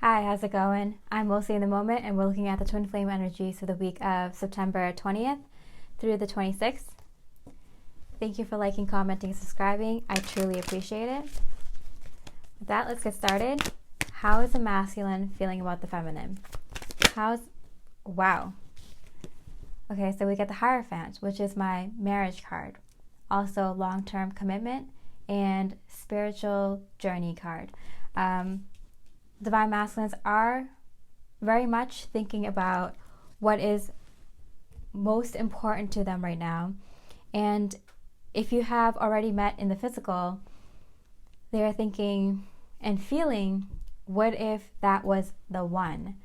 Hi, how's it going? I'm mostly in the moment, and we're looking at the twin flame energies for the week of September 20th through the 26th. Thank you for liking, commenting, and subscribing. I truly appreciate it. With that, let's get started. How is the masculine feeling about the feminine? Wow. Okay, so we get the Hierophant, which is my marriage card. Also long-term commitment and spiritual journey card. Divine masculines are very much thinking about what is most important to them right now. And if you have already met in the physical, they're thinking and feeling, what if that was the one?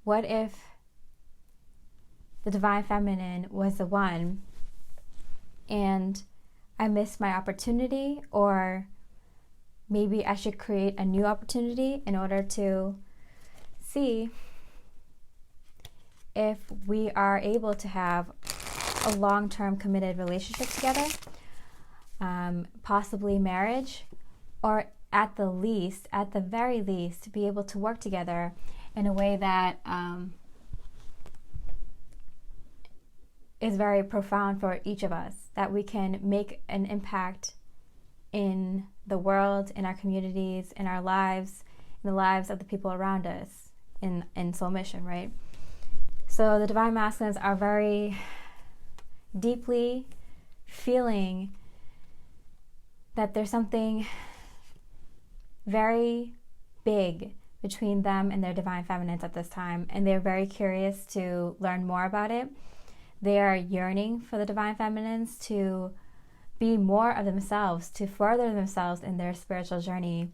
What if the divine feminine was the one and I missed my opportunity, or maybe I should create a new opportunity in order to see if we are able to have a long-term committed relationship together, possibly marriage, or at the very least, be able to work together in a way that is very profound for each of us, that we can make an impact in the world, in our communities, in our lives, in the lives of the people around us, in soul mission, right? So the divine masculines are very deeply feeling that there's something very big between them and their divine feminines at this time, and they're very curious to learn more about it. They are yearning for the divine feminines to be more of themselves, to further themselves in their spiritual journey.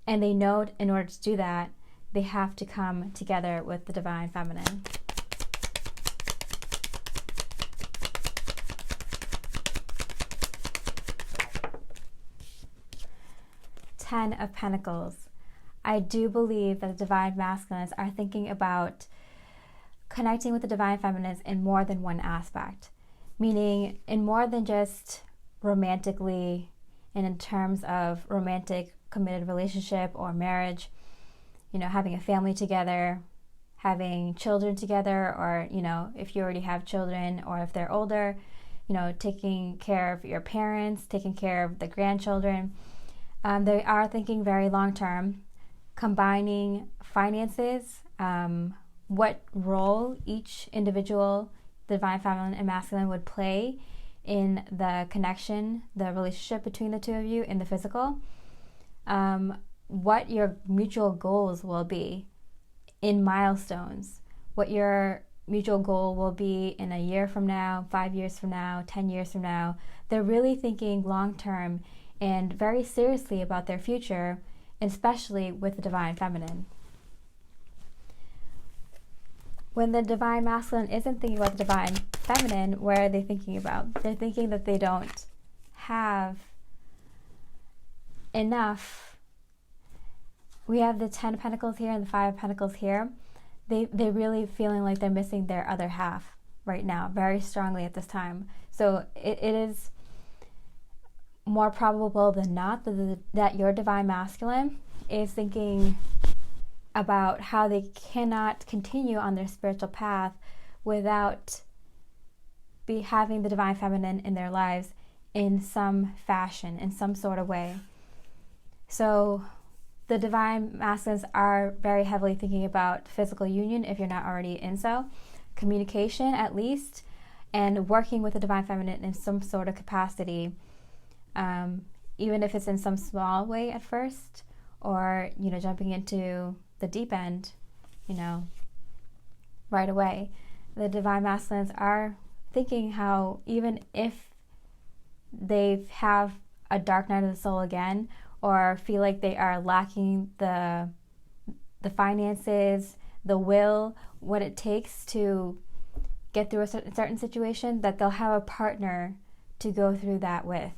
And they know in order to do that, they have to come together with the divine feminine. Ten of Pentacles. I do believe that the divine masculines are thinking about connecting with the divine feminines in more than one aspect, meaning in more than just romantically and in terms of romantic committed relationship or marriage, having a family together, having children together, or if you already have children or if they're older, taking care of your parents, taking care of the grandchildren. They are thinking very long term, combining finances, what role each individual, divine feminine and masculine, would play in the connection, the relationship between the two of you in the physical, what your mutual goals will be in milestones, what your mutual goal will be in a year from now, 5 years from now, 10 years from now. They're really thinking long term and very seriously about their future, especially with the divine feminine. When the divine masculine isn't thinking about the divine feminine, what are they thinking about? They're thinking that they don't have enough. We have the 10 of Pentacles here and the 5 of Pentacles here. They're really feeling like they're missing their other half right now, very strongly at this time. So it is more probable than not that your divine masculine is thinking about how they cannot continue on their spiritual path without having the divine feminine in their lives in some fashion, in some sort of way. So the divine masculines are very heavily thinking about physical union, if you're not already in so, communication at least, and working with the divine feminine in some sort of capacity, even if it's in some small way at first, or jumping into the deep end, right away. The divine masculines are thinking how even if they have a dark night of the soul again, or feel like they are lacking the finances, the will, what it takes to get through a certain situation, that they'll have a partner to go through that with.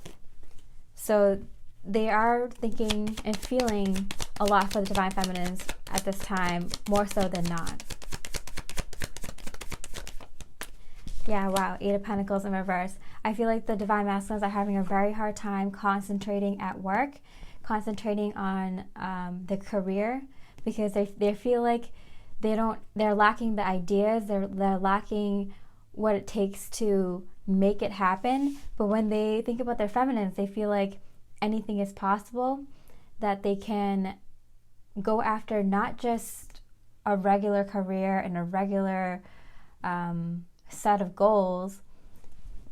So they are thinking and feeling a lot for the divine feminines at this time, more so than not. Yeah, wow, 8 of Pentacles in reverse. I feel like the divine masculines are having a very hard time concentrating at work, concentrating on the career, because they feel like they're lacking the ideas, they're lacking what it takes to make it happen. But when they think about their feminines, they feel like anything is possible, that they can go after not just a regular career and a regular set of goals,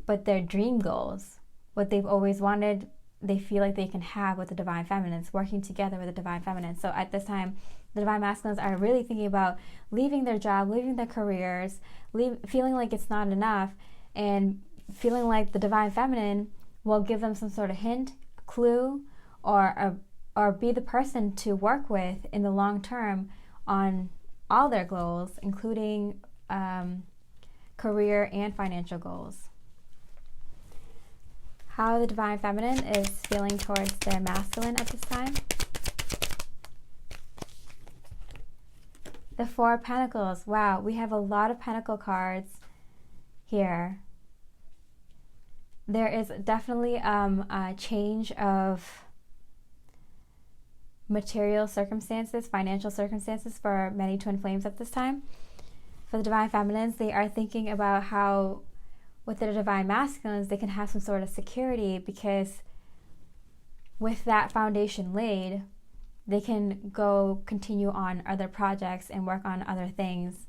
but their dream goals, what they've always wanted. They feel like they can have with the divine feminines, working together with the divine feminines. So at this time, the divine masculines are really thinking about leaving their job, leaving their careers, feeling like it's not enough, and feeling like the divine feminine will give them some sort of hint, clue, or be the person to work with in the long term on all their goals, including career and financial goals. How the divine feminine is feeling towards their masculine at this time. The Four of Pentacles. Wow, we have a lot of pentacle cards here. There is definitely a change of material circumstances, financial circumstances for many twin flames at this time. For the divine feminines, they are thinking about how with the divine masculines, they can have some sort of security, because with that foundation laid, they can go continue on other projects and work on other things.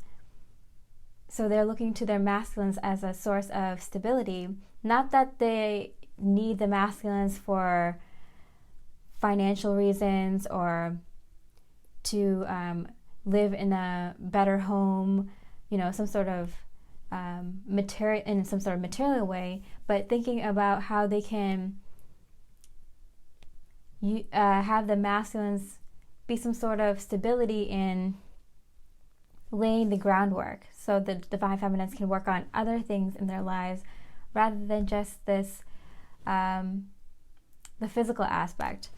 So they're looking to their masculines as a source of stability. Not that they need the masculines for financial reasons or to live in a better home, some sort of material, in some sort of material way, but thinking about how they can have the masculines be some sort of stability in laying the groundwork, so the divine feminines can work on other things in their lives rather than just this the physical aspect.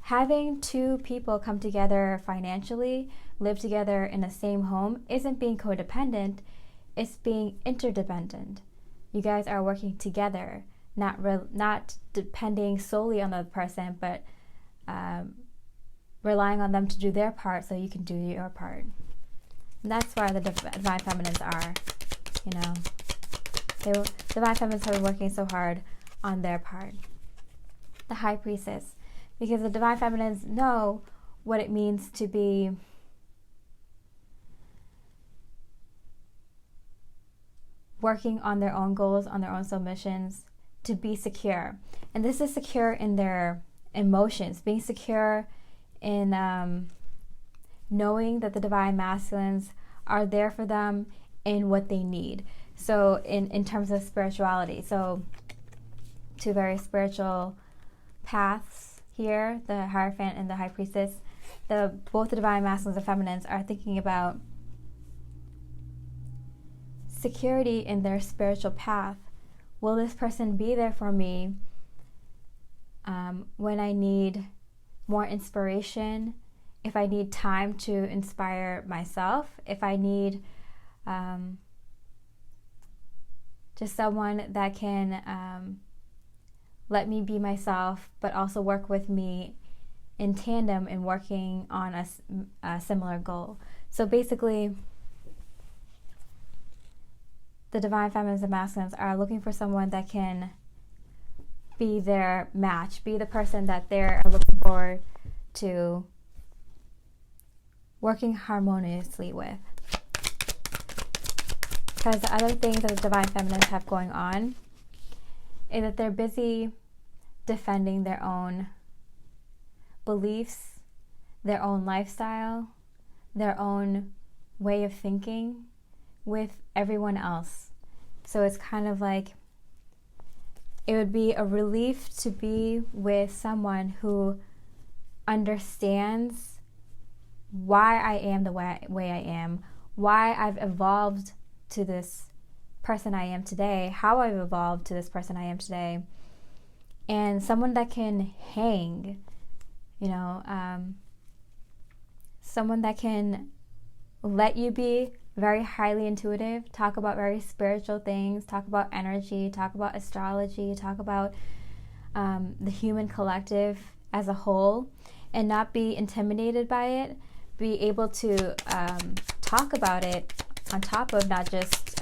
Having two people come together financially, live together in the same home, isn't being codependent, it's being interdependent. You guys are working together, not depending solely on the other person, but relying on them to do their part so you can do your part. And that's where the divine feminines are. The divine feminines have been working so hard on their part. The High Priestess. Because the divine feminines know what it means to be working on their own goals, on their own submissions, to be secure. And this is secure in their emotions, being secure in knowing that the divine masculines are there for them in what they need. So in terms of spirituality, so two very spiritual paths here, the Hierophant and the High Priestess, both the divine masculines and feminines are thinking about security in their spiritual path. Will this person be there for me when I need more inspiration, if I need time to inspire myself, if I need just someone that can let me be myself, but also work with me in tandem in working on a similar goal. So basically, the divine feminines and masculines are looking for someone that can be their match, be the person that they're looking forward to working harmoniously with. Because the other things that the divine feminines have going on is that they're busy defending their own beliefs, their own lifestyle, their own way of thinking with everyone else. So it's kind of like it would be a relief to be with someone who understands why I am the way I am, why I've evolved to this person I am today, how I've evolved to this person I am today, and someone that can hang, someone that can let you be very highly intuitive, talk about very spiritual things, talk about energy, talk about astrology, talk about the human collective as a whole, and not be intimidated by it, be able to talk about it on top of not just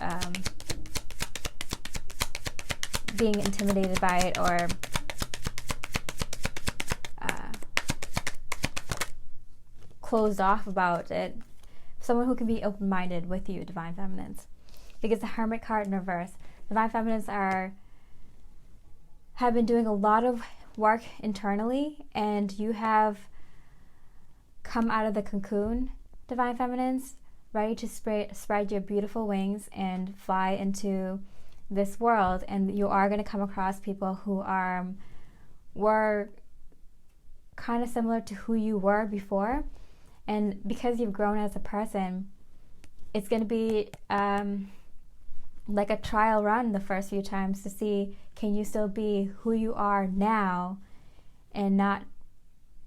being intimidated by it or closed off about it. Someone who can be open-minded with you, Divine Feminines. Because the Hermit card in reverse, Divine Feminines have been doing a lot of work internally, and you have come out of the cocoon, Divine Feminines, ready to spread your beautiful wings and fly into this world. And you are going to come across people who were kind of similar to who you were before. And because you've grown as a person, it's going to be like a trial run the first few times to see, can you still be who you are now and not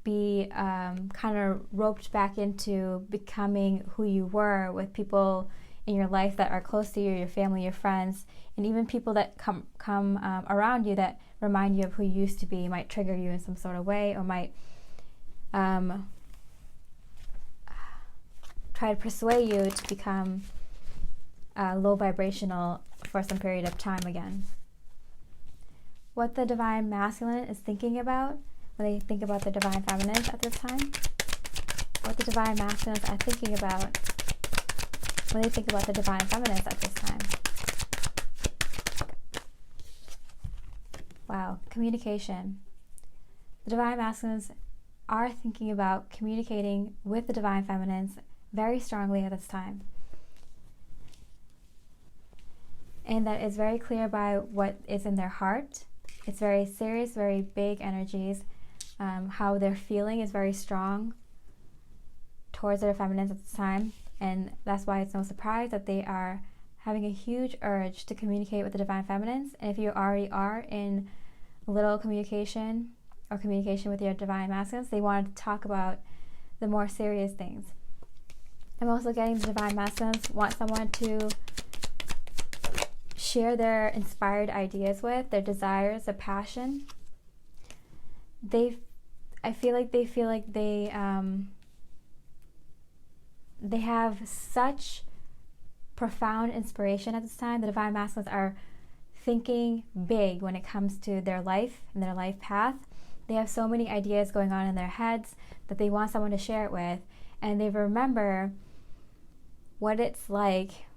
be kind of roped back into becoming who you were with people in your life that are close to you, your family, your friends, and even people that come around you that remind you of who you used to be, might trigger you in some sort of way, or might try to persuade you to become low vibrational for some period of time again. What the Divine Masculine is thinking about when they think about the Divine Feminines at this time. What the Divine Masculines are thinking about when they think about the Divine Feminines at this time. Wow, communication. The Divine Masculines are thinking about communicating with the Divine Feminines very strongly at this time. And that is very clear by what is in their heart. It's very serious, very big energies. How they're feeling is very strong towards their feminines at this time. And that's why it's no surprise that they are having a huge urge to communicate with the Divine Feminines. And if you already are in little communication or communication with your Divine Masculines, they want to talk about the more serious things. I'm also getting the Divine Masculines want someone to share their inspired ideas with, their desires, their passion. I feel like they have such profound inspiration at this time. The Divine Masculines are thinking big when it comes to their life and their life path. They have so many ideas going on in their heads that they want someone to share it with, and they remember what it's like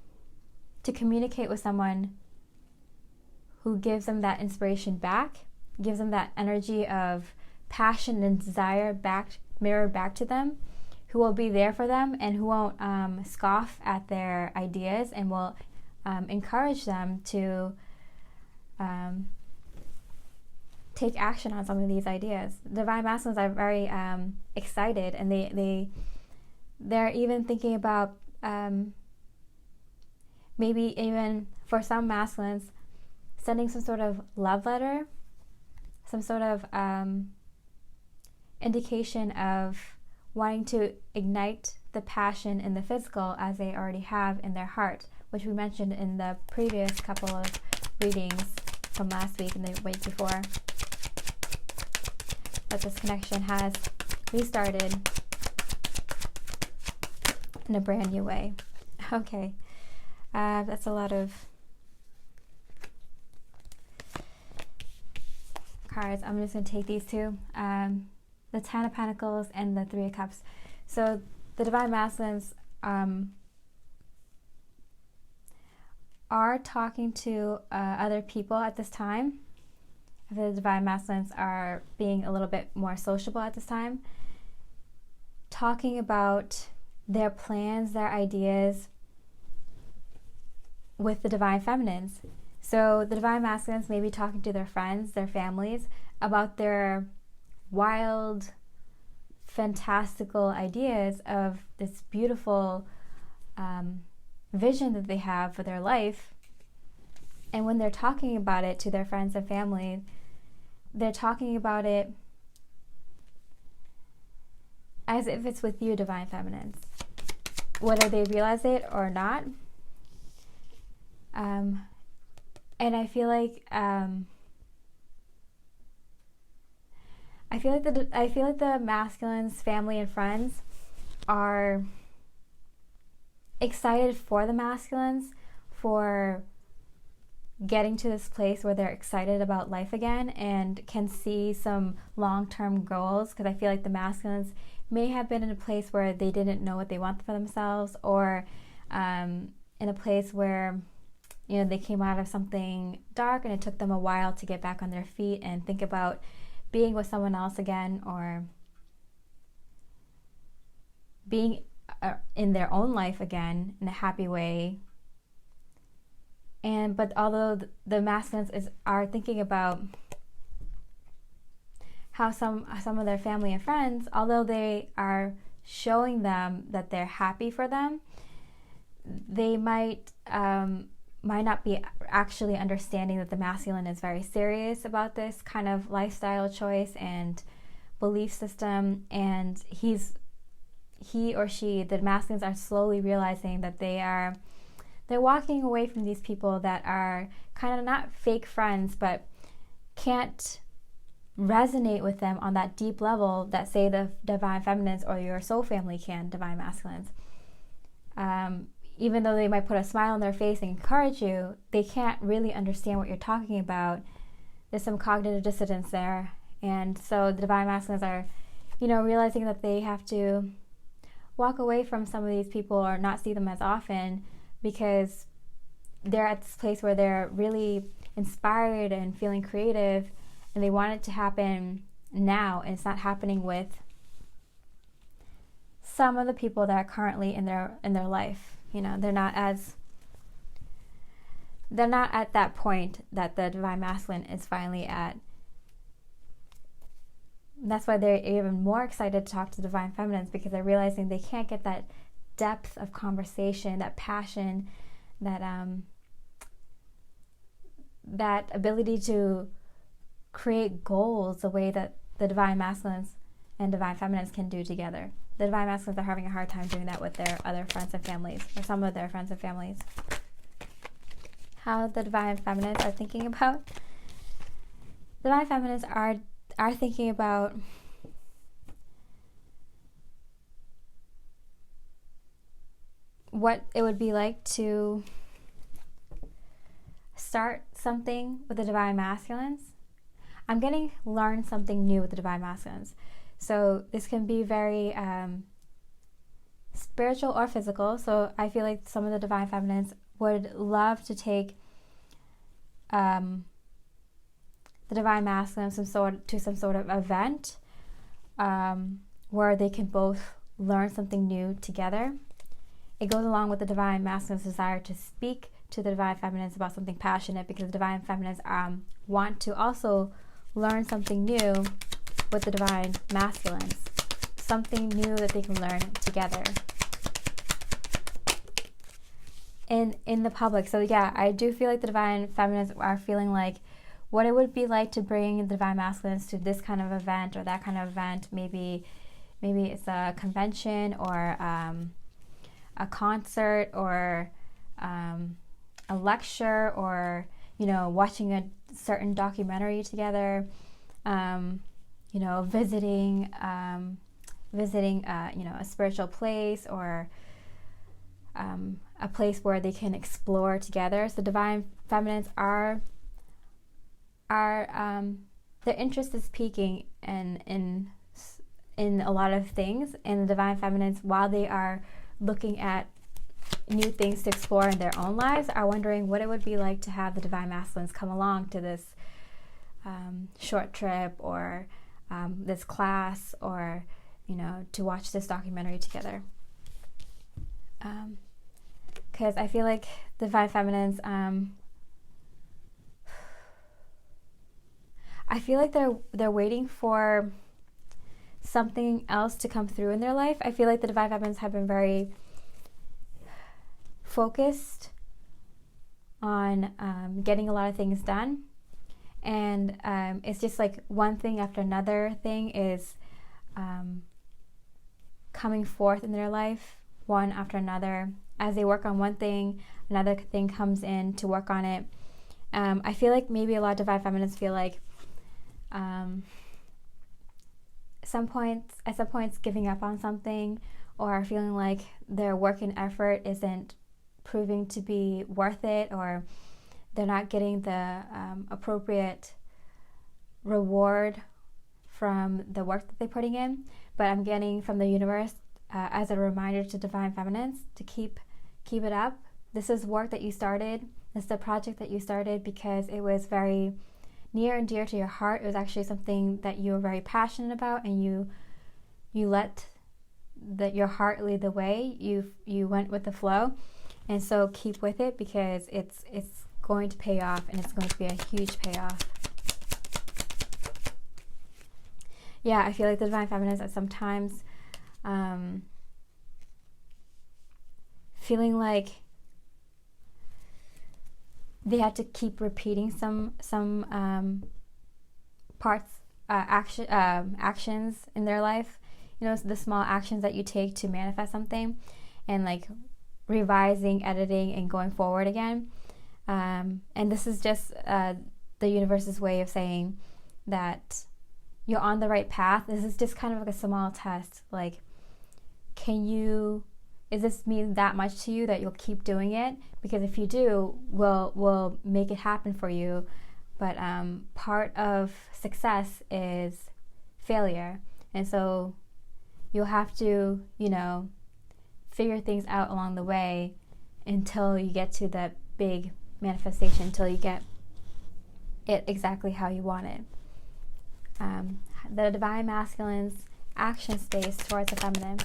to communicate with someone who gives them that inspiration back, gives them that energy of passion and desire mirrored back to them, who will be there for them and who won't scoff at their ideas and will encourage them to take action on some of these ideas. Divine Masculines are very excited, and they're even thinking about maybe even for some masculines sending some sort of love letter, some sort of indication of wanting to ignite the passion in the physical as they already have in their heart, which we mentioned in the previous couple of readings from last week and the week before, that this connection has restarted in a brand new way. Okay, that's a lot of cards. I'm just going to take these two, the Ten of Pentacles and the Three of Cups. So the Divine Masculines are talking to other people at this time. The Divine Masculines are being a little bit more sociable at this time, talking about their plans, their ideas with the Divine Feminines. So the Divine Masculines may be talking to their friends, their families, about their wild, fantastical ideas of this beautiful vision that they have for their life. And when they're talking about it to their friends and family, they're talking about it as if it's with you, Divine Feminines. Whether they realize it or not. And I feel like I feel like the masculine's family and friends are excited for the masculines for getting to this place where they're excited about life again and can see some long-term goals, because I feel like the masculines may have been in a place where they didn't know what they want for themselves, or in a place where, you know, they came out of something dark and it took them a while to get back on their feet and think about being with someone else again, or being in their own life again in a happy way. But although the masculines are thinking about how some of their family and friends, although they are showing them that they're happy for them, they might not be actually understanding that the masculine is very serious about this kind of lifestyle choice and belief system, and he or she, the masculines, are slowly realizing that they're walking away from these people that are kind of not fake friends, but can't resonate with them on that deep level that, say, the divine feminines or your soul family can, divine masculines. Even though they might put a smile on their face and encourage you, they can't really understand what you're talking about. There's some cognitive dissonance there. And so the divine masculines are, you know, realizing that they have to walk away from some of these people or not see them as often, because they're at this place where they're really inspired and feeling creative, and they want it to happen now, and it's not happening with some of the people that are currently in their life. You know, they're not at that point that the divine masculine is finally at. And that's why they're even more excited to talk to the divine feminines, because they're realizing they can't get that depth of conversation, that passion, that ability to create goals the way that the divine masculines and divine feminines can do together. The divine masculines are having a hard time doing that with their other friends and families, or some of their friends and families. How the divine feminines are thinking about? The divine feminines are thinking about what it would be like to start something with the divine masculines. I'm getting learn something new with the divine masculines. So this can be very spiritual or physical. So I feel like some of the divine feminines would love to take the divine masculine to some sort of event where they can both learn something new together. It goes along with the divine masculine's desire to speak to the divine feminines about something passionate, because the divine feminines want to also learn something new with the divine masculines, something new that they can learn together in the public. So yeah, I do feel like the divine feminines are feeling like what it would be like to bring the divine masculines to this kind of event or that kind of event. Maybe it's a convention or a concert or a lecture, or, you know, watching a certain documentary together. You know, visiting you know, a spiritual place, or a place where they can explore together. So divine feminines are their interest is peaking in a lot of things, and the divine feminines, while they are looking at new things to explore in their own lives, are wondering what it would be like to have the divine masculines come along to this short trip, or this class, or, you know, to watch this documentary together. Because I feel like the divine feminines, I feel like they're waiting for something else to come through in their life. I feel like the divine feminines have been very focused on getting a lot of things done, and it's just like one thing after another thing is coming forth in their life, one after another. As they work on one thing, another thing comes in to work on it. I feel like maybe a lot of divine feminines feel like at some points giving up on something, or feeling like their work and effort isn't proving to be worth it, or they're not getting the appropriate reward from the work that they're putting in. But I'm getting from the universe as a reminder to Divine Feminines to keep it up. This is work that you started. This is a project that you started because it was very near and dear to your heart. It was actually something that you were very passionate about, and you let your heart lead the way. You went with the flow, and so keep with it, because it's going to pay off, and it's going to be a huge payoff. Yeah, I feel like the Divine Feminines are sometimes feeling like they have to keep repeating some actions in their life. You know, the small actions that you take to manifest something, and like revising, editing, and going forward again. And this is just the universe's way of saying that you're on the right path. This is just kind of like a small test. Like, does this mean that much to you that you'll keep doing it? Because if you do, we'll make it happen for you. But part of success is failure. And so you'll have to, figure things out along the way until you get to that big manifestation, until you get it exactly how you want it. The Divine Masculine's action space towards the feminine.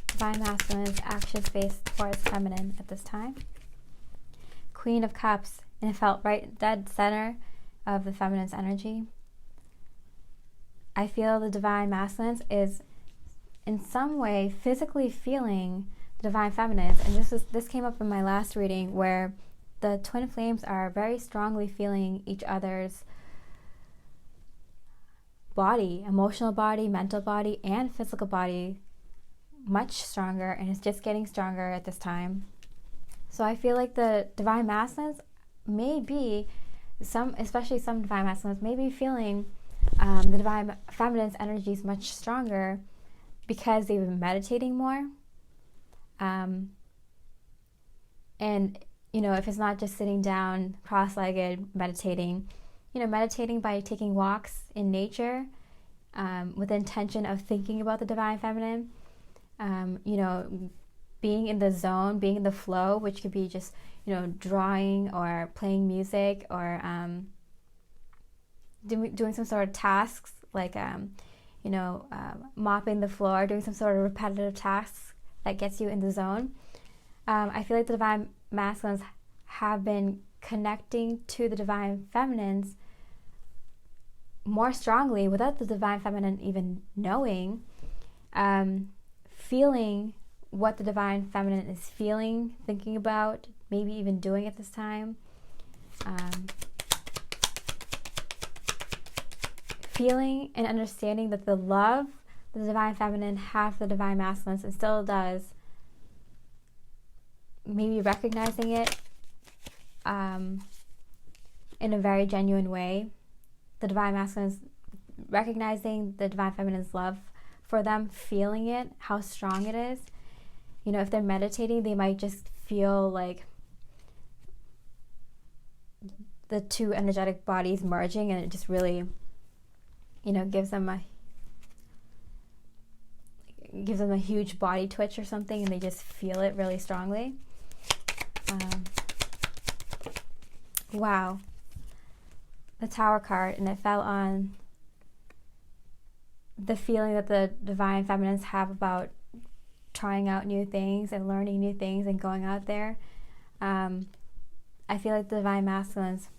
Divine Masculine's action space towards feminine at this time. Queen of Cups, and it felt right dead center of the feminine's energy. I feel the Divine Masculine is in some way physically feeling the Divine Feminines, and this came up in my last reading, where the twin flames are very strongly feeling each other's body, emotional body, mental body, and physical body much stronger, and it's just getting stronger at this time. So I feel like the Divine Masculines may be, especially some Divine Masculines may be feeling the Divine Feminine's energy is much stronger because they've been meditating more. And, if it's not just sitting down cross-legged meditating, meditating by taking walks in nature with the intention of thinking about the Divine Feminine, being in the zone, being in the flow, which could be just, drawing or playing music, or doing some sort of tasks like, mopping the floor, doing some sort of repetitive tasks that gets you in the zone. I feel like the Divine Masculines have been connecting to the Divine Feminines more strongly without the Divine Feminine even knowing, feeling what the Divine Feminine is feeling, thinking about, maybe even doing at this time. Feeling and understanding that the love the Divine Feminine has for the Divine Masculines, and still does, maybe recognizing it in a very genuine way. The Divine Masculines recognizing the Divine Feminine's love for them, feeling it, how strong it is. If they're meditating, they might just feel like the two energetic bodies merging, and it just really, gives them a huge body twitch or something, and they just feel it really strongly. Wow. The Tower card, and it fell on the feeling that the Divine Feminines have about trying out new things and learning new things and going out there. I feel like the Divine Masculines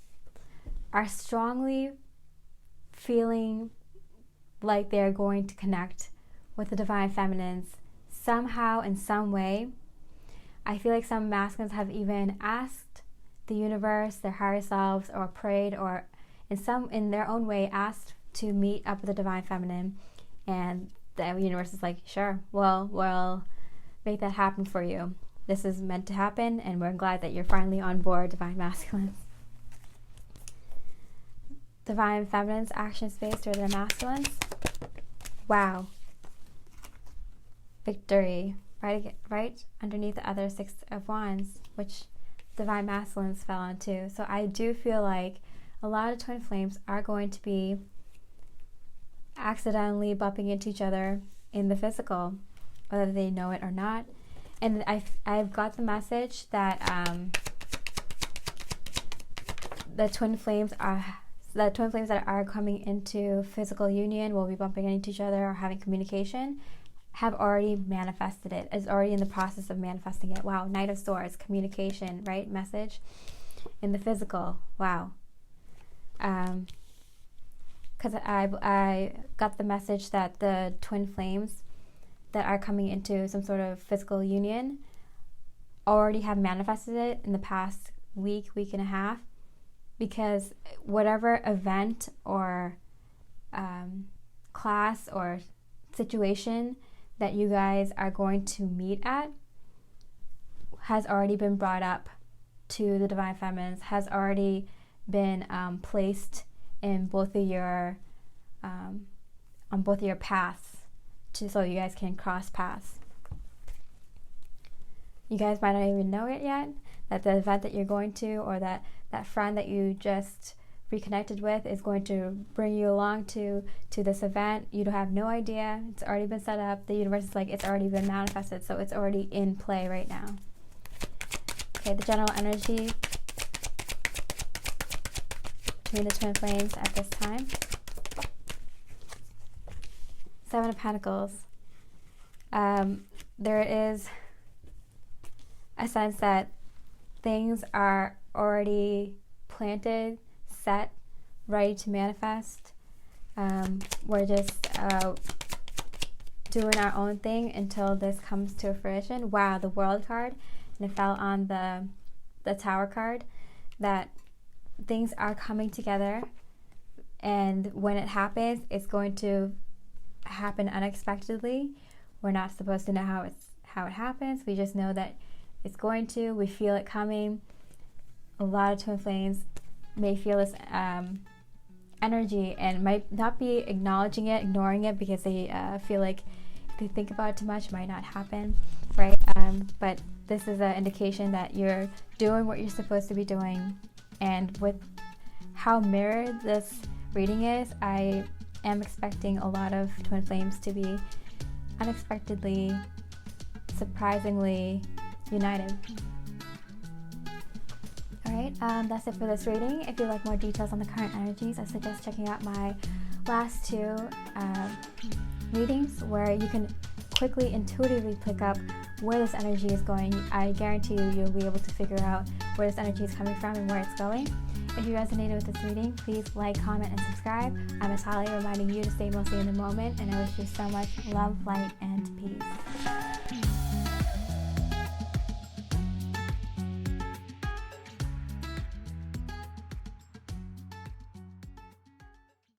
are strongly feeling like they're going to connect with the Divine Feminines somehow, in some way. I feel like some masculines have even asked the universe, their higher selves, or prayed, or in their own way asked to meet up with the Divine Feminine, and the universe is like, sure, we'll make that happen for you. This is meant to happen, and we're glad that you're finally on board, Divine Masculines. Divine Feminine's action space through their masculines. Wow. Victory. Right underneath the other Six of Wands, which Divine Masculines fell onto. So I do feel like a lot of twin flames are going to be accidentally bumping into each other in the physical, whether they know it or not. And I've got the message that the twin flames that are coming into physical union, will be bumping into each other or having communication, have already manifested it, is already in the process of manifesting it. Wow, Knight of Swords, communication, right? Message in the physical. Wow. Because I got the message that the twin flames that are coming into some sort of physical union already have manifested it in the past week and a half, because whatever event or class or situation that you guys are going to meet at has already been brought up to the Divine Feminines, has already been placed in both of your on both of your paths, so you guys can cross paths. You guys might not even know it yet, that the event that you're going to, or that friend that you just reconnected with is going to bring you along to this event. You have no idea. It's already been set up. The universe is like, it's already been manifested, so it's already in play right now. Okay, the general energy between the twin flames at this time. Seven of Pentacles. There is a sense that things are already planted, set, ready to manifest. We're just doing our own thing until this comes to fruition. Wow, the World card, and it fell on the Tower card, that things are coming together, and when it happens, it's going to happen unexpectedly. We're not supposed to know how it happens. We just know that it's going to. We feel it coming. A lot of twin flames may feel this energy and might not be acknowledging it, ignoring it, because they feel like if they think about it too much, it might not happen, right? But this is an indication that you're doing what you're supposed to be doing. And with how mirrored this reading is, I am expecting a lot of twin flames to be unexpectedly, surprisingly united. Alright, that's it for this reading. If you'd like more details on the current energies, I suggest checking out my last two readings, where you can quickly, intuitively pick up where this energy is going. I guarantee you'll be able to figure out where this energy is coming from and where it's going. If you resonated with this reading, please like, comment, and subscribe. I'm Natalia, reminding you to stay mostly in the moment, and I wish you so much love, light, and peace.